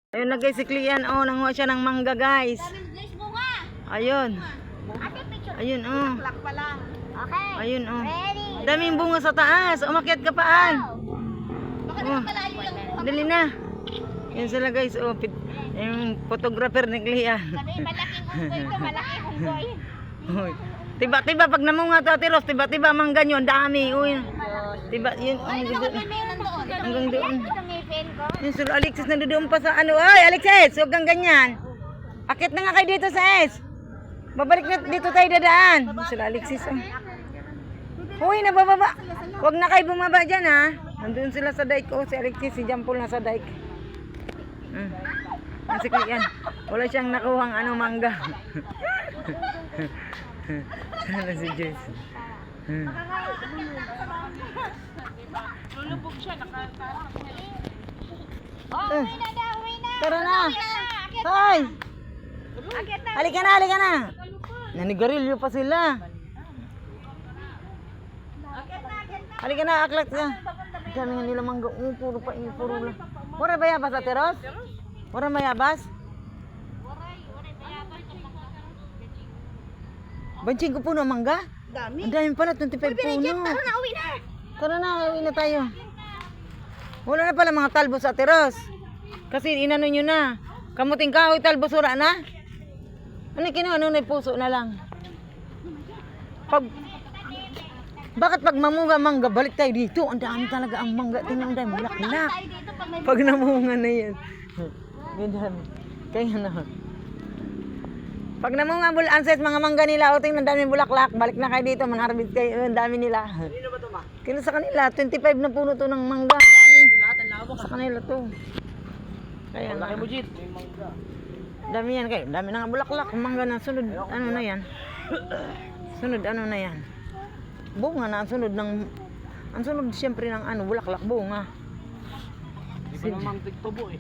Ayun na guys, si Klian, oh, nanguha siya ng mangga guys. Ayun. Ayun, oh. Ayun, oh. Daming bunga sa taas. Umakyat ka paan. Oh. Dali na. Yan sila guys, oh. Yung photographer ni Klian. Malaking unggoy. Tiba-tiba pag namunga to, Ate Ros, tiba-tiba mangga nyo, dami. Uy. Tiba, yun, hanggang doon. Yung sila Alexis nandoon pa sa ano. Ay, Alexis, huwag kang ganyan. Akit na nga kayo dito sa S. Babalik na dito tayo dadaan. Yung sila Alexis. Oh. Uy, nabababa. Huwag na kayo bumaba dyan ha. Nandun sila sa dike. Oh, si Alexis, si Jampol na sa dike. Kasi yan. Wala siyang nakuhang ano mangga. Sana si Joyce. Lulubog siya, nakakarap. Uwi na. Tara na. Hoy. Halika na, halika na. Nanigarilyo pa sila. Halika na, aklat ka. Dami nga nila mangga. Puro pa, puro lang. Mura ba yabas, Ate Ros? Mura ba yabas? Banching ko puno mangga? Dami. Ang dami pala, 25 puno. Tara na, uwi na. Tara na, uwi na tayo. Wala na pala mga talbos, Ate Ros. Kasi inano nyo na. Kamuting kahoy, talbos, wala na. Ano kinuha, ano na puso na lang. Bakit pag mamunga mangga, balik tayo dito. Ang dami talaga ang mangga. Tingnan mo tayo, mulak-mulak. Pag namunga na yan. Ganyan. Kaya na. Pag namunga anses, mga mangga nila, o tingnan, dami bulaklak. Balik na kayo dito, manharbit kayo. Ang dami nila. Sino ba ito ma? Kino sa kanila, 25 na puno to ng mangga. Ang dami. Sa kanila to. Kaya nga. Laki mo, Jit. May mangga. Dami yan kayo. Dami na nga bulaklak. Mangga na. Sunod, ano na yan? Sunod, ano na yan? Bunga na. Ang sunod ng... Ang sunod siyempre ng ano, bulaklak, bunga. Di ba naman tiktobo eh.